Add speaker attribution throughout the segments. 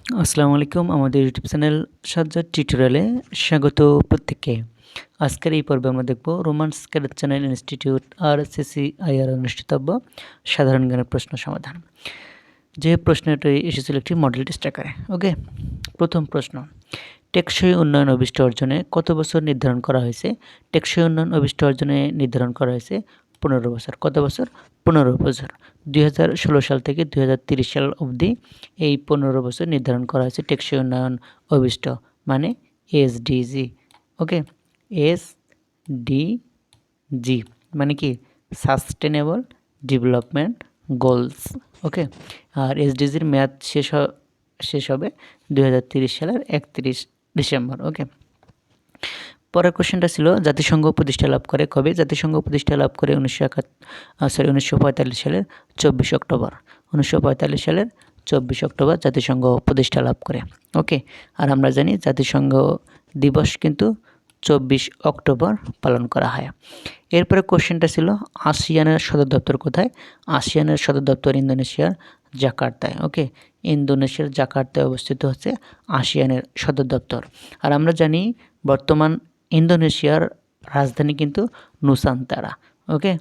Speaker 1: আসসালামু আলাইকুম। আমাদের ইউটিউব চ্যানেল সাজ্জাদ টিউটোরিয়ালে স্বাগত প্রত্যেককে। আজকের এই পর্বে আমরা দেখব romance cadet channel institute RCCIR অনুষ্ঠিতব্য সাধারণ জ্ঞানের প্রশ্ন সমাধান। যে প্রশ্নটি এসেছিল একটি মডেল টেস্ট আকারে। ওকে, প্রথম প্রশ্ন, টেকসই উন্নয়ন অভিষ্ট অর্জনে কত বছর নির্ধারণ করা হয়েছে? টেকসই উন্নয়ন অভিষ্ট অর্জনে নির্ধারণ করা হয়েছে 15 বছর। কত বছর? 15 বছর। 2016 সাল থেকে 2030 সাল অবধি এই 15 বছর নির্ধারণ করা হয়েছে টেকসই উন্নয়ন অভিষ্ট, মানে এসডিজি। ওকে, এসডিজি মানে কি? Sustainable development goals. ওকে, আর এসডিজির মেয়াদ শেষ হবে 2030 সালের 31 ডিসেম্বর। ওকে, পরের কোশ্চেনটা ছিল জাতিসংঘ প্রতিষ্ঠা লাভ করে কবে? জাতিসংঘ প্রতিষ্ঠা লাভ করে 1945 সালের 24 অক্টোবর। 1945 সালের 24 অক্টোবর জাতিসংঘ প্রতিষ্ঠা লাভ করে। ওকে, আর আমরা জানি জাতিসংঘ দিবস কিন্তু 24 অক্টোবর পালন করা হয়। এরপরে কোশ্চেনটা ছিল আসিয়ানের সদর দপ্তর কোথায়? আসিয়ানের সদর দপ্তর ইন্দোনেশিয়ার জাকার্তায়। ওকে, ইন্দোনেশিয়ার জাকার্তায় অবস্থিত হচ্ছে আসিয়ানের সদর দপ্তর। আর আমরা জানি বর্তমান ইন্দোনেশিয়ার রাজধানী কিন্তু নুসান্তারা। ওকে,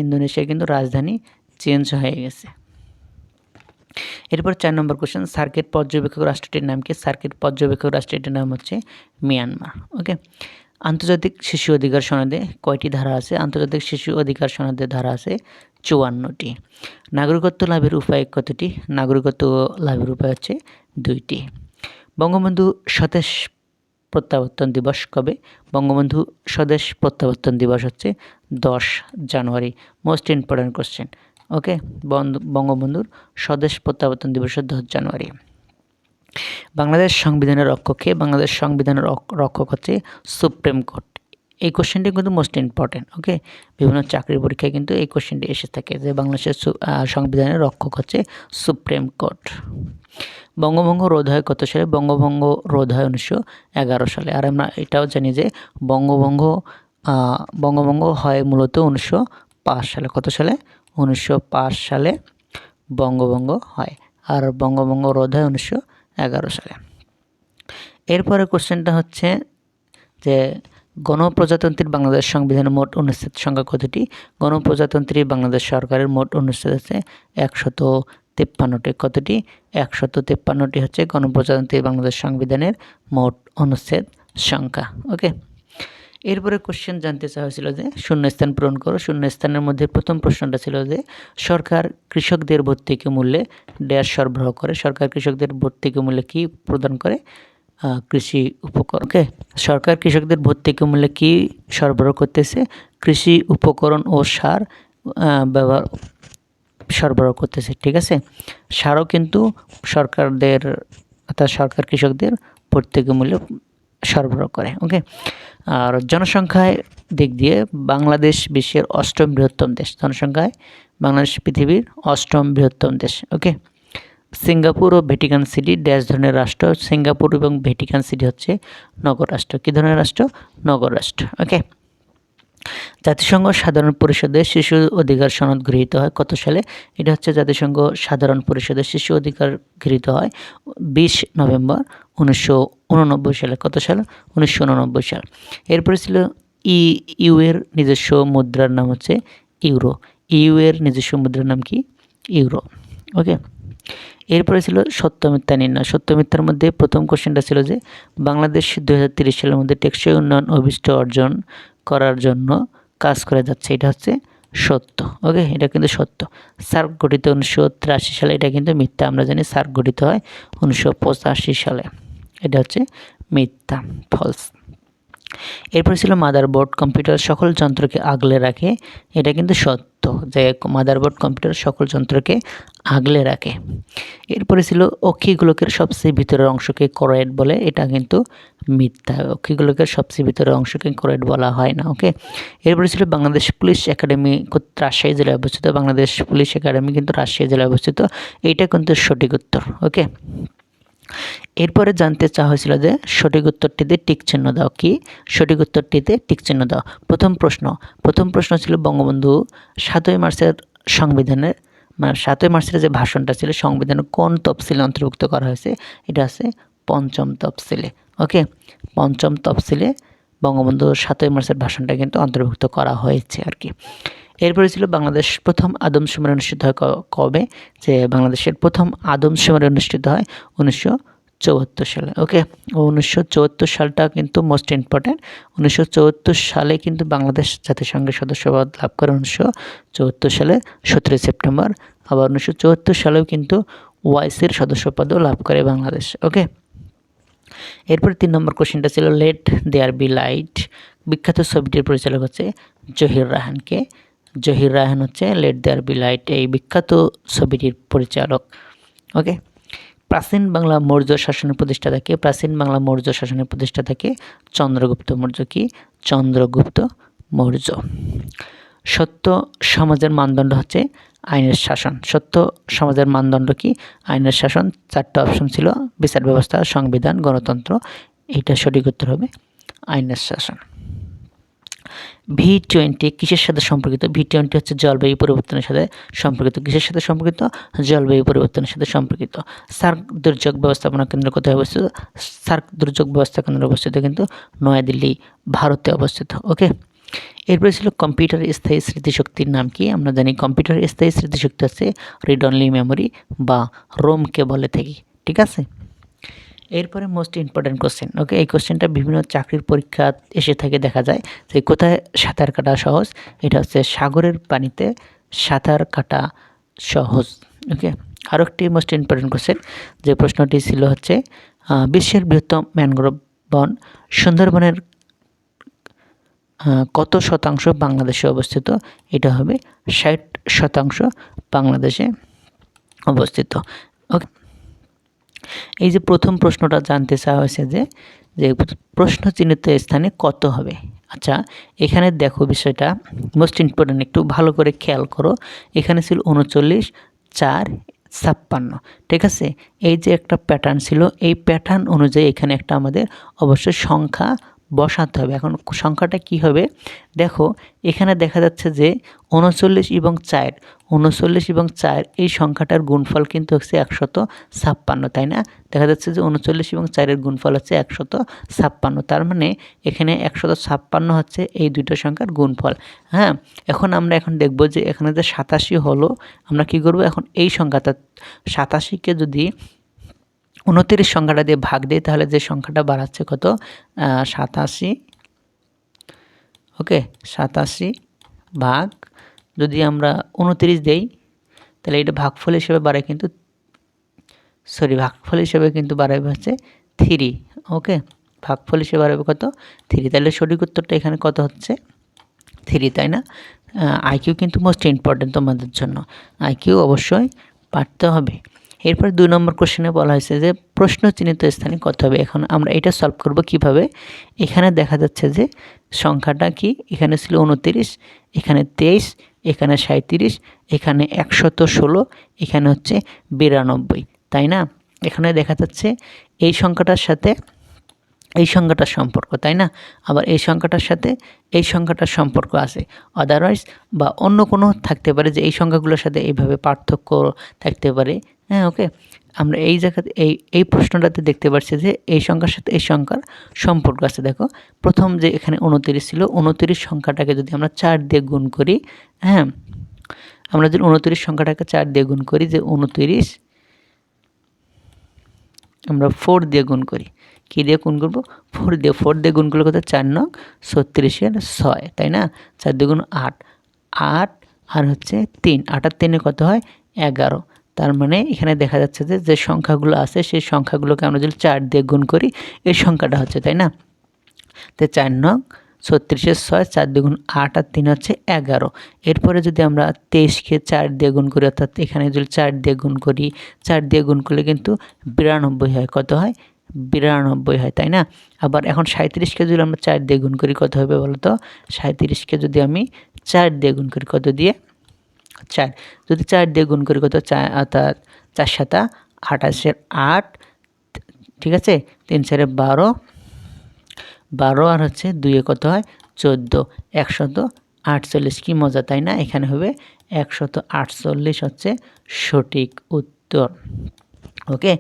Speaker 1: ইন্দোনেশিয়ার কিন্তু রাজধানী চেঞ্জ হয়ে গেছে। এরপর 4 নম্বর কোশ্চেন, সার্কিট পর্যবেক্ষক রাষ্ট্রটির নাম কি? সার্কিট পর্যবেক্ষক রাষ্ট্রটির নাম হচ্ছে মিয়ানমার। ওকে, আন্তর্জাতিক শিশু অধিকার সনদে কয়টি ধারা আছে? আন্তর্জাতিক শিশু অধিকার সনদে ধারা আছে 54টি। নাগরিকত্ব লাভের উপায় কতটি? নাগরিকত্ব লাভের উপায় হচ্ছে 2টি। বঙ্গবন্ধু স্বদেশ প্রত্যাবর্তন দিবস কবে? বঙ্গবন্ধু স্বদেশ প্রত্যাবর্তন দিবস হচ্ছে 10 January. Most important question. Okay, বঙ্গবন্ধুর স্বদেশ প্রত্যাবর্তন দিবস 10 জানুয়ারি। বাংলাদেশ সংবিধানের রক্ষক কে? বাংলাদেশ সংবিধানের রক্ষক হচ্ছে সুপ্রিম কোর্ট। এই কোশ্চেনটি কিন্তু মোস্ট ইম্পর্ট্যান্ট। ওকে, বিভিন্ন চাকরির পরীক্ষায় কিন্তু এই কোশ্চেনটি এসে থাকে যে বাংলাদেশের সংবিধানের রক্ষক হচ্ছে সুপ্রিম কোর্ট। বঙ্গভঙ্গ রোধ হয় কত সালে? বঙ্গভঙ্গ রোধ হয় 1911 সালে। আর আমরা এটাও জানি যে বঙ্গভঙ্গ হয় মূলত 1905 সালে। কত সালে? 1905 সালে বঙ্গভঙ্গ হয়, আর বঙ্গভঙ্গ রোধ হয় 1911 সালে। এরপরে কোশ্চেনটা হচ্ছে যে গণপ্রজাতন্ত্রী বাংলাদেশ সংবিধানের মোট অনুচ্ছেদ সংখ্যা কতটি? গণপ্রজাতন্ত্রী বাংলাদেশ সরকারের মোট অনুচ্ছেদ আছে 153টি। কতটি? 153টি হচ্ছে গণপ্রজাতন্ত্রী বাংলাদেশ সংবিধানের মোট অনুচ্ছেদ সংখ্যা। ওকে, এরপরে কোশ্চেন জানতে চাওয়া হয়েছিল যে শূন্যস্থান পূরণ করো। শূন্যস্থানের মধ্যে প্রথম প্রশ্নটা ছিল যে সরকার কৃষকদের ভর্তুকি মূল্যে ড্যাশ সরবরাহ করে। সরকার কৃষকদের ভর্তুকি মূল্যে কী প্রদান করে? কৃষি উপকরণ। ওকে, সরকার কৃষকদের ভর্তুকি মূল্যে কী সরবরাহ করতেছে? কৃষি উপকরণ ও সার ব্যবহার সরবরাহ করতেছে। ঠিক আছে, সারও কিন্তু সরকার কৃষকদের ভর্তুকি মূল্য সরবরাহ করে। ওকে, আর জনসংখ্যায় দিক দিয়ে বাংলাদেশ বিশ্বের 8ম বৃহত্তম দেশ। জনসংখ্যায় বাংলাদেশ পৃথিবীর 8ম বৃহত্তম দেশ। ওকে, সিঙ্গাপুর ও ভ্যাটিকান সিটি ড্যাশ ধরনের রাষ্ট্র? সিঙ্গাপুর এবং ভ্যাটিকান সিটি হচ্ছে নগর রাষ্ট্র। কী ধরনের রাষ্ট্র? নগর রাষ্ট্র। ওকে, জাতিসংঘ সাধারণ পরিষদে শিশু অধিকার সনদ গৃহীত হয় কত সালে? এটা হচ্ছে জাতিসংঘ সাধারণ পরিষদে শিশু অধিকার গৃহীত হয় 20 নভেম্বর 1989 সালে। কত সাল? 1989 সাল। এরপরে ছিল ইউ এর নিজস্ব মুদ্রার নাম হচ্ছে ইউরো। ইউ এর নিজস্ব মুদ্রার নাম কি? ইউরো। ওকে, এরপরে ছিল সত্য মিথ্যা নির্ণয়। সত্য মিথ্যার মধ্যে প্রথম কোশ্চেনটা ছিল যে বাংলাদেশ 2030 সালের মধ্যে টেকসই উন্নয়ন অভিষ্ট অর্জন করার জন্য কাজ করে যাচ্ছে। এটা হচ্ছে সত্য। ওকে, এটা কিন্তু সত্য। সার্ক গঠিত 1983 সালে। এটা কিন্তু মিথ্যা। আমরা জানি সার্ক গঠিত হয় 1985 সালে। এটা হচ্ছে মিথ্যা, ফলস। এরপরে ছিল মাদারবোর্ড কম্পিউটার সকল যন্ত্রকে আগলে রাখে। এটা কিন্তু সত্য যে মাদারবোর্ড কম্পিউটার সকল যন্ত্রকে আগলে রাখে। এরপরে ছিল অক্ষিগোলকের সবচেয়ে ভিতরের অংশকে করেড বলে। এটা কিন্তু মিথ্যা। অক্ষিগোলকের সবচেয়ে ভিতরের অংশকে করেড বলা হয় না। ওকে, এরপরে ছিল বাংলাদেশ পুলিশ একাডেমি রাজশাহী জেলায় অবস্থিত। বাংলাদেশ পুলিশ একাডেমি কিন্তু রাজশাহী জেলায় অবস্থিত। এইটা কিন্তু সঠিক উত্তর। ওকে, এরপরে জানতে চাওয়া হয়েছিল যে সঠিক উত্তরটিতে টিক চিহ্ন দাও। কি? সঠিক উত্তরটিতে টিক চিহ্ন দাও। প্রথম প্রশ্ন ছিল বঙ্গবন্ধু 7ই মার্চের সংবিধানের মানে 7ই মার্চের যে ভাষণটা ছিল সংবিধানের কোন তফসিলে অন্তর্ভুক্ত করা হয়েছে? এটা আছে পঞ্চম তফসিলে। ওকে, পঞ্চম তফসিলে বঙ্গবন্ধু 7ই মার্চের ভাষণটা কিন্তু অন্তর্ভুক্ত করা হয়েছে আর কি। এরপরে ছিল বাংলাদেশ প্রথম আদমশুমারি অনুষ্ঠিত হয় কবে? যে বাংলাদেশের প্রথম আদমশুমারি অনুষ্ঠিত হয় 1974 সালে। ওকে, 1974 সালটা কিন্তু মোস্ট ইম্পর্ট্যান্ট। 1974 সালে কিন্তু বাংলাদেশ জাতিসংঘের সদস্যপদ লাভ করে 1974 সালে 17 সেপ্টেম্বর। আবার 1974 সালেও কিন্তু ওআইসির সদস্যপদও লাভ করে বাংলাদেশ। ওকে, এরপরে 3 নম্বর কোশ্চেনটা ছিল লেট দেয়ার বি লাইট। বিখ্যাত ছবিটির পরিচালক হচ্ছে জহির রায়হানকে। জহির রায়হান হচ্ছে লেট দেয়ার বি লাইট এই বিখ্যাত ছবিটির পরিচালক। ওকে, প্রাচীন বাংলা মৌর্য শাসনের প্রতিষ্ঠাতাকে? প্রাচীন বাংলা মৌর্য শাসনের প্রতিষ্ঠাতাকে চন্দ্রগুপ্ত মৌর্য। কি? চন্দ্রগুপ্ত মৌর্য। সত্য সমাজের মানদণ্ড হচ্ছে আইনের শাসন। সত্য সমাজের মানদণ্ড কি? আইনের শাসন। 4টা অপশন ছিল, বিচার ব্যবস্থা, সংবিধান, গণতন্ত্র। এইটা সঠিক উত্তর হবে আইনের শাসন। V20 কিসের সাথে সম্পর্কিত? V20 হচ্ছে জলবায়ু পরিবর্তনের সাথে সম্পর্কিত। কিসের সাথে সম্পর্কিত? জলবায়ু পরিবর্তনের সাথে সম্পর্কিত। সার্ক দুর্যোগ ব্যবস্থাপনা কেন্দ্র কোথায় অবস্থিত? সার্ক দুর্যোগ ব্যবস্থা কেন্দ্র অবস্থিত কিন্তু নয়াদিল্লি, ভারতে অবস্থিত। ওকে, এরপরে ছিল কম্পিউটার স্থায়ী স্মৃতিশক্তির নাম কি? আমরা জানি কম্পিউটার স্থায়ী স্মৃতিশক্তি হচ্ছে রিড অনলি মেমোরি বা রোমকে বলে থাকি। ঠিক আছে, এরপরে মোস্ট ইম্পর্ট্যান্ট কোশ্চেন। ওকে, এই কোশ্চেনটা বিভিন্ন চাকরির পরীক্ষা এসে থাকে, দেখা যায় যে কোথায় সাঁতার কাটা সহজ। এটা হচ্ছে সাগরের পানিতে সাঁতার কাটা সহজ। ওকে, আরও একটি মোস্ট ইম্পর্ট্যান্ট কোশ্চেন যে প্রশ্নটি ছিল হচ্ছে বিশ্বের বৃহত্তম ম্যানগ্রোভ বন সুন্দরবনের কত শতাংশ বাংলাদেশে অবস্থিত? এটা হবে 60% বাংলাদেশে অবস্থিত। ওকে, এই যে প্রথম প্রশ্নটা জানতে চাওয়া হয়েছে যে প্রশ্ন চিহ্নিত স্থানে কত হবে। আচ্ছা, এখানে দেখো বিষয়টা মোস্ট ইম্পর্ট্যান্ট, একটু ভালো করে খেয়াল করো। এখানে ছিল 39, 4, 56। ঠিক আছে, এই যে একটা প্যাটার্ন ছিল, এই প্যাটার্ন অনুযায়ী এখানে একটা আমাদের অবশ্যই সংখ্যা বসাতে হবে। এখন সংখ্যাটা কি হবে দেখো, এখানে দেখা যাচ্ছে যে 39 এবং 4, 39 এবং 4 এই সংখ্যাটার গুণফল কিন্তু হচ্ছে 156, তাই না? দেখা যাচ্ছে যে 39 এবং 4-এর গুণফল হচ্ছে 156। তার মানে এখানে 156 হচ্ছে এই দুটো সংখ্যার গুণফল। হ্যাঁ, আমরা এখন দেখব যে এখানে যে 87 হলো, আমরা কি করব এখন এই সংখ্যাটা 87কে যদি 29 সংখ্যাটা দিয়ে ভাগ দিই তাহলে যে সংখ্যাটা বাড়াচ্ছে কত? 87। ওকে, 87 ভাগ যদি আমরা 29 দেই তাহলে এটা ভাগফল হিসেবে বাড়ে কিন্তু ভাগফল হিসেবে কিন্তু বাড়াবে হচ্ছে 3। ওকে, ভাগফল হিসেবে বাড়াবে কত? 3। তাহলে সঠিক উত্তরটা এখানে কত হচ্ছে? 3, তাই না? আইকিউ কিন্তু মোস্ট ইম্পর্ট্যান্ট তোমাদের জন্য, আইকিউ অবশ্যই পারতে হবে। এরপর 2 নম্বর কোশ্চেনে বলা হয়েছে যে প্রশ্ন চিহ্নিত স্থানে কত হবে। এখন আমরা এটা সলভ করব কিভাবে। এখানে দেখা যাচ্ছে যে সংখ্যাটা কি, এখানে ছিল 29, এখানে 23, এখানে 37, এখানে 116, এখানে হচ্ছে 92, তাই না? এখানে দেখা যাচ্ছে এই সংখ্যাটার সাথে এই সংখ্যাটার সম্পর্ক, তাই না? আবার এই সংখ্যাটার সাথে এই সংখ্যাটার সম্পর্ক আছে। আদারওয়াইজ বা অন্য কোনো থাকতে পারে যে এই সংখ্যাগুলোর সাথে এইভাবে পার্থক্য থাকতে পারে। হ্যাঁ, ওকে, আমরা এই জায়গাতে এই প্রশ্নটাতে দেখতে পাচ্ছি যে এই সংখ্যার সাথে এই সংখ্যার সম্পর্ক আছে। দেখো, প্রথম যে এখানে 29 ছিল, 29 সংখ্যাটাকে যদি আমরা 4 দিয়ে গুণ করি, হ্যাঁ, আমরা যদি 29 সংখ্যাটাকে 4 দিয়ে গুণ করি, যে 29 আমরা 4 দিয়ে গুণ করি। কী দিয়ে গুণ করবো? 4 দিয়ে। 4 দিয়ে গুণ করলে কত? 4 নং 36-এর 6, তাই না? 4 দিয়ে গুণ 8, 8 আর হচ্ছে 3, 8 আর 3 কত হয়? 11। তার মানে এখানে দেখা যাচ্ছে যে যে সংখ্যাগুলো আছে সেই সংখ্যাগুলোকে আমরা যদি 4 দিয়ে গুণ করি এই সংখ্যাটা হচ্ছে, তাই না? তো 4 নং 36-এর 6, 4 দ্বিগুণ 8 আর 3 হচ্ছে 11। এরপরে যদি আমরা 23-কে 4 দিয়ে গুণ করি, অর্থাৎ এখানে যদি 4 দিয়ে গুণ করি, 4 দিয়ে গুণ করলে কিন্তু 92 হয়। কত হয়? 92 হয়, তাই না? আবার এখন 37-কে যদি আমরা 4 দিয়ে গুণ করি কত হবে বলো তো? 37-কে যদি আমি 4 দিয়ে গুণ করি, কত দিয়ে? 4। যদি 4 দিয়ে গুণ করি কত? 4, অর্থাৎ 4 7 28-এর 8, ঠিক আছে? 3 4 12, 12 আর হচ্ছে 2 কত হয়? 14, 48 কি মজা তাই না? এখানে হবে 148 হচ্ছে সঠিক উত্তর। ওকে,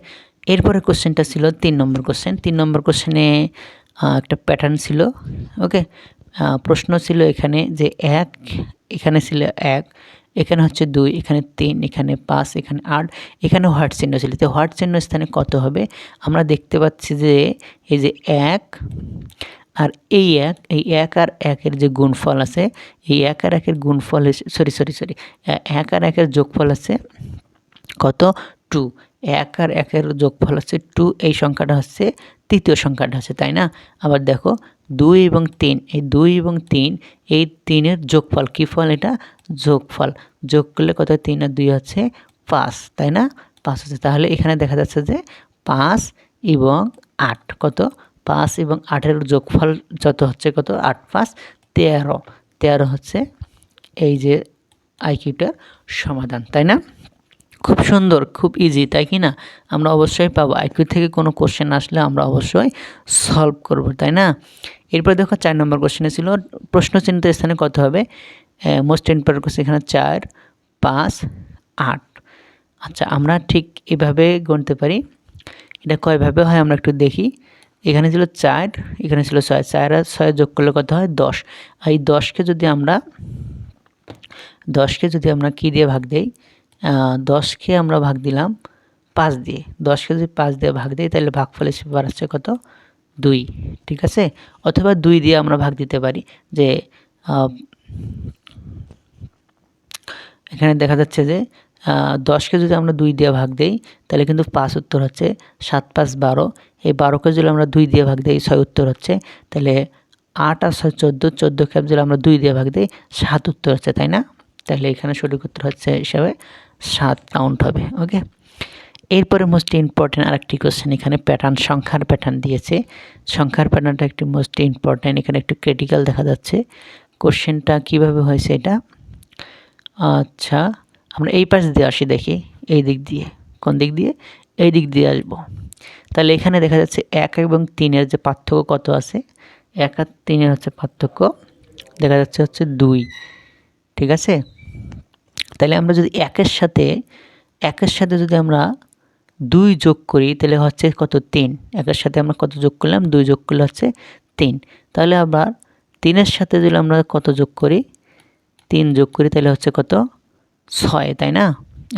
Speaker 1: এরপরে কোশ্চেনটা ছিল 3 নম্বর কোশ্চেন। 3 নম্বর কোশ্চেনে একটা প্যাটার্ন ছিল। ওকে, প্রশ্ন ছিল এখানে যে 1, এখানে ছিল 1, এখানে হচ্ছে 2, এখানে 3, এখানে 5, এখানে 8, এখানে হোয়াট চিহ্ন ছিল। তো হোয়াট চিহ্ন স্থানে কত হবে? আমরা দেখতে পাচ্ছি যে এই যে 1 আর এই 1 আর 1 এর যে গুণফল আছে, এই 1 আর 1 এর গুণফল সরি 1 আর 1 এর যোগফল আছে কত? 2। 1 আর 1 এর যোগফল হচ্ছে 2, এই সংখ্যাটা হচ্ছে তৃতীয় সংখ্যাটা আছে তাই না? আবার দেখো 2 এবং 3, এই 2 এবং 3, এই 3 এর যোগফল, কী ফল? এটা যোগফল। যোগ করলে কত? 3 আর 2 হচ্ছে 5 তাই না? 5 হচ্ছে। তাহলে এখানে দেখা যাচ্ছে যে 5 এবং 8 কত? 5 এবং 8 এর যোগফল যত হচ্ছে কত? 8 5 13। 13 হচ্ছে এই যে আইকিউটার সমাধান তাই না? খুব সুন্দর, খুব ইজি তাই কি না? আমরা অবশ্যই পাবো। আইকিউ থেকে কোনো কোশ্চেন আসলে আমরা অবশ্যই সলভ করব তাই না? এরপর দেখো 4 নম্বর কোশ্চেনে ছিল প্রশ্নচিহ্নিত স্থানে কত হবে? মোস্ট ইম্পর্টেন্ট কোশ্চেন এখানে 4 5 8। আচ্ছা, আমরা ঠিক এভাবে গণতে পারি। এটা কয়ভাবে হয় আমরা একটু দেখি। এখানে ছিল 4, এখানে ছিল 6, 4 আর 6 যোগ করলে কত হয়? 10। এই 10কে যদি আমরা কী দিয়ে ভাগ দেই? 10কে আমরা ভাগ দিলাম 5 দিয়ে। 10কে যদি 5 দিয়ে ভাগ দিই তাহলে ভাগফল হিসেবে বাড়াচ্ছে কত? 2, ঠিক আছে? অথবা 2 দিয়ে আমরা ভাগ দিতে পারি যে এখানে দেখা যাচ্ছে যে 10কে যদি আমরা 2 দিয়ে ভাগ দেই তাহলে কিন্তু 5 উত্তর হচ্ছে। 7 5 12, এই 12কে যদি আমরা 2 দিয়ে ভাগ দিই 6 উত্তর হচ্ছে। তাহলে 8 আর 6 14, 14কে যদি আমরা 2 দিয়ে ভাগ দিই 7 উত্তর হচ্ছে তাই না? তাহলে এখানে সঠিক উত্তর হচ্ছে হিসাবে 7 কাউন্ট হবে। ওকে, এরপরে মোস্ট ইম্পর্টেন্ট আরেকটি কোশ্চেন। এখানে প্যাটার্ন, সংখ্যার প্যাটার্ন দিয়েছে। সংখ্যার প্যাটার্নটা একটি মোস্ট ইম্পর্টেন্ট, এখানে একটু ক্রিটিক্যাল দেখা যাচ্ছে। কোশ্চেনটা কিভাবে হয়েছে এটা? আচ্ছা, আমরা এই পাশ দিয়ে আসি, দেখি এই দিক দিয়ে। কোন দিক দিয়ে? এই দিক দিয়ে আসবো। তাহলে এখানে দেখা যাচ্ছে 1 এবং 3 এর যে পার্থক্য কত আছে? 1 আর 3 এর হচ্ছে পার্থক্য দেখা যাচ্ছে হচ্ছে 2, ঠিক আছে? তাহলে আমরা যদি 1 এর সাথে যদি আমরা 2 যোগ করি তাহলে হচ্ছে কত? 3। 1 এর সাথে আমরা কত যোগ করলাম? 2 যোগ করলে হচ্ছে 3। তাহলে আবার 3 এর সাথে যদি আমরা কত যোগ করি? 3 যোগ করি তাহলে হচ্ছে কত? 6 তাই না?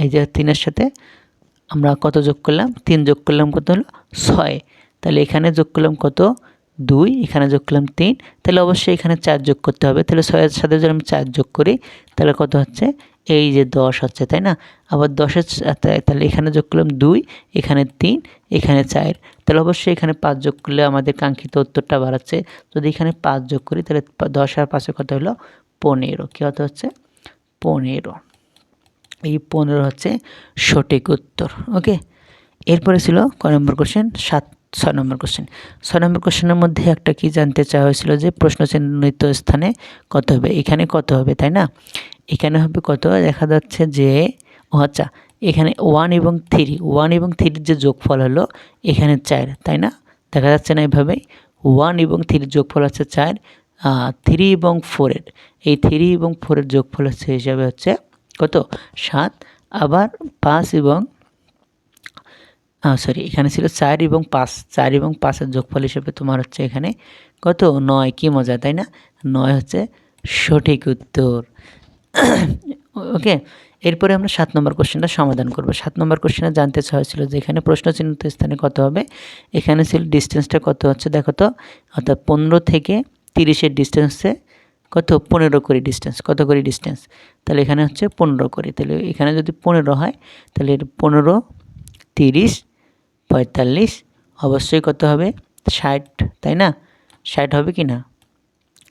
Speaker 1: এই যে 3 এর সাথে আমরা কত যোগ করলাম? 3 যোগ করলাম কত হলো? 6। তাহলে এখানে যোগ করলাম কত? 2, এখানে যোগ করলাম 3, তাহলে অবশ্যই এখানে 4 যোগ করতে হবে। তাহলে 6 এর সাথে যদি আমি 4 যোগ করি তাহলে কত হচ্ছে? এই যে 10 হচ্ছে তাই না? আবার 10-এর তাহলে এখানে যোগ করলাম 2, এখানে 3, এখানে 4, তাহলে অবশ্যই এখানে 5 যোগ করলে আমাদের কাঙ্ক্ষিত উত্তরটা বাড়াচ্ছে। যদি এখানে 5 যোগ করি তাহলে 10 আর 5 কত হলো? 15। কী কত হচ্ছে? 15। এই 15 হচ্ছে সঠিক উত্তর। ওকে, এরপরে ছিল কয় নম্বর কোশ্চেন? 6 নম্বর কোশ্চেন। 6 নম্বর কোশ্চেনের মধ্যে একটা কি জানতে চাওয়া হয়েছিল যে প্রশ্নচিহ্নিত স্থানে কত হবে? এখানে কত হবে তাই না? এখানে হবে কত? দেখা যাচ্ছে যে আচ্ছা, এখানে 1 এবং 3 যে যোগফল হলো এখানে 4 তাই না? দেখা যাচ্ছে না এভাবেই? 1 এবং 3 যোগফল হচ্ছে 4, 3 এবং 4 এই 3 এবং 4 যোগফল হচ্ছে হিসাবে হচ্ছে কত? 7। আবার 5 এবং এখানে ছিল 4 এবং 5, 4 এবং 5 এর যোগফল হিসেবে তোমার হচ্ছে এখানে কত? 9। কি মজা তাই না? 9 হচ্ছে সঠিক উত্তর। ওকে, এরপরে আমরা 7 নম্বর কোশ্চেনটা সমাধান করব। 7 নম্বর কোশ্চেনে জানতে চাওয়া হয়েছিল যে এখানে প্রশ্নচিহ্নিত স্থানে কত হবে? এখানে ছিল ডিস্টেন্সটা কত হচ্ছে দেখো তো, অর্থাৎ 15 থেকে 30 এর ডিস্টেন্সে কত? 15 করে ডিস্টেন্স। কত করে ডিস্টেন্স? তাহলে এখানে হচ্ছে 15 করে। তাহলে এখানে যদি 15 হয় তাহলে 15, 30, 45 অবশ্যই কত হবে? 60 তাই না? 60 হবে কি না?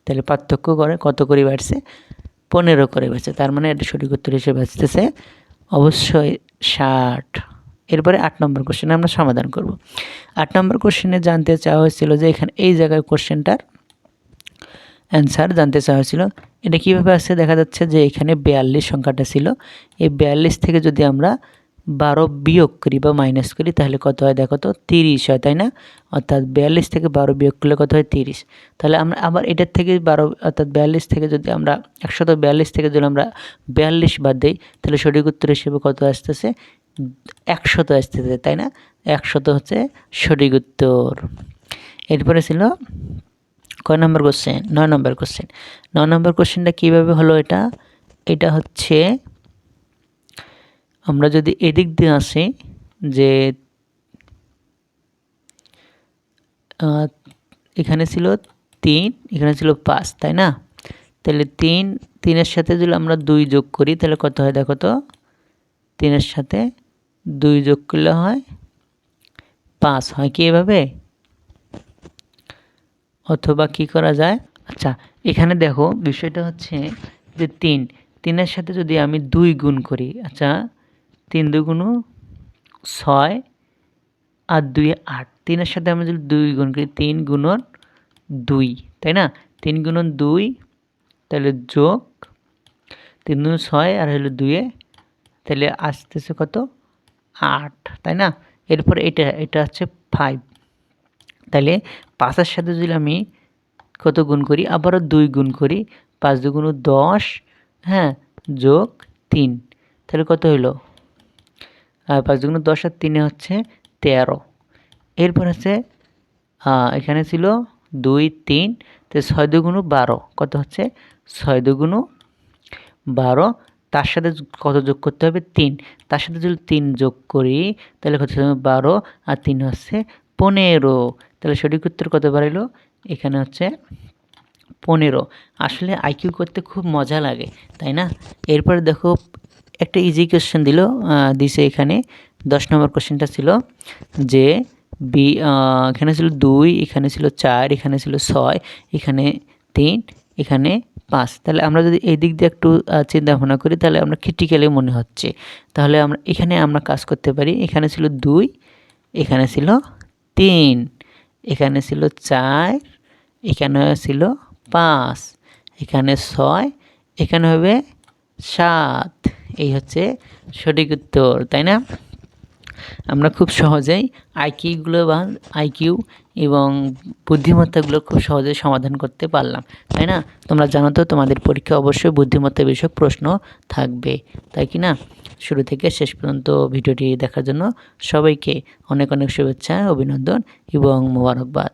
Speaker 1: তাহলে পার্থক্য করে কত করে বাড়ছে? 15 করে বাড়ছে। তার মানে এটা সঠিক উত্তর হিসেবে আসতেছে অবশ্যই 60। এরপরে 8 নম্বর কোশ্চেনে আমরা সমাধান করব। 8 নম্বর কোশ্চেনে জানতে চাওয়া হয়েছিল যে এখানে এই জায়গায় কোশ্চেনটার অ্যান্সার জানতে চাওয়া হয়েছিল। এটা কীভাবে আসছে? দেখা যাচ্ছে যে এখানে 42 সংখ্যাটা ছিল। এই 42 থেকে যদি আমরা 12 বিয়োগ করি বা মাইনাস করি তাহলে কত হয় দেখো তো 30 হয়, তাই না? অর্থাৎ 42 থেকে 12 বিয়োগ করলে কত হয় 30। তাহলে আমরা আবার এটার থেকে 12 অর্থাৎ 42 থেকে যদি আমরা 142 থেকে যদি আমরা 42 বাদ দিই তাহলে সঠিক উত্তর হিসেবে কত আসতেছে 100 আসতেছে, তাই না? 100 হচ্ছে সঠিক উত্তর। এরপরে ছিল কয় নম্বর কোশ্চেন? 9 নম্বর কোশ্চেন। 9 নম্বর কোশ্চেনটা কীভাবে হলো এটা হচ্ছে আমরা যদি এদিক দিয়ে আসি যে এখানে ছিল 3, এখানে ছিল 5, তাই না? তাহলে 3-এর সাথে যদি আমরা 2 যোগ করি তাহলে কত হয় দেখো তো, 3-এর সাথে 2 যোগ করলে হয় 5, হয় কি এভাবে? অথবা কি করা যায়? আচ্ছা, এখানে দেখো বিষয়টা হচ্ছে যে 3-এর সাথে যদি আমি 2 গুণ করি, আচ্ছা 3 দুগুণ 6 আর 2 8, 3-এর সাথে আমরা যদি 2 গুণ করি 3 গুণন 2, তাই না? 3 গুণন 2 তাহলে যোগ 3 গুণ 6 আর হলো 2 তাহলে আসতেছে কত 8, তাই না? এরপর এটা হচ্ছে 5, তাহলে 5-এর সাথে যদি আমি কত গুণ করি আবারও 2 গুণ করি, 5 দুগুণ 10, হ্যাঁ, যোগ 3 তাহলে কত হলো 5 দুগুণ 10 আর 3 হচ্ছে 13। এরপর হচ্ছে এখানে ছিল 2 3, তো 6 দুগুণ 12 কত হচ্ছে 6 দুগুণ 12, তার সাথে কত যোগ করতে হবে 3, তার সাথে যদি 3 যোগ করি তাহলে কত হবে 12 আর 3 হচ্ছে 15। তাহলে সঠিক উত্তর কত বাড়াইলো এখানে হচ্ছে 15। আসলে আইকিউ করতে খুব মজা লাগে, তাই না? এরপরে দেখো একটা ইজি কোশ্চেন দিছে এখানে 10 নম্বর কোশ্চেনটা ছিল যে এখানে ছিল 2, এখানে ছিল 4, এখানে ছিল 6, এখানে 3, এখানে 5। তাহলে আমরা যদি এই দিক দিয়ে একটু চিন্তা ভাবনা করি তাহলে আমরা ক্রিটিক্যালি মনে হচ্ছে। তাহলে এখানে আমরা কাজ করতে পারি, এখানে ছিল 2, এখানে ছিল 3, এখানে ছিল 4, এখানে ছিল 5, এখানে 6, এখানে হবে 7। এই হচ্ছে সঠিক উত্তর, তাই না? আমরা খুব সহজেই আইকিউ এবং বুদ্ধিমত্তাগুলো খুব সহজেই সমাধান করতে পারলাম, তাই না? তোমরা জানো তো তোমাদের পরীক্ষা অবশ্যই বুদ্ধিমত্তা বিষয়ক প্রশ্ন থাকবে, তাই কি না? শুরু থেকে শেষ পর্যন্ত ভিডিওটি দেখার জন্য সবাইকে অনেক অনেক শুভেচ্ছা, অভিনন্দন এবং মোবারকবাদ।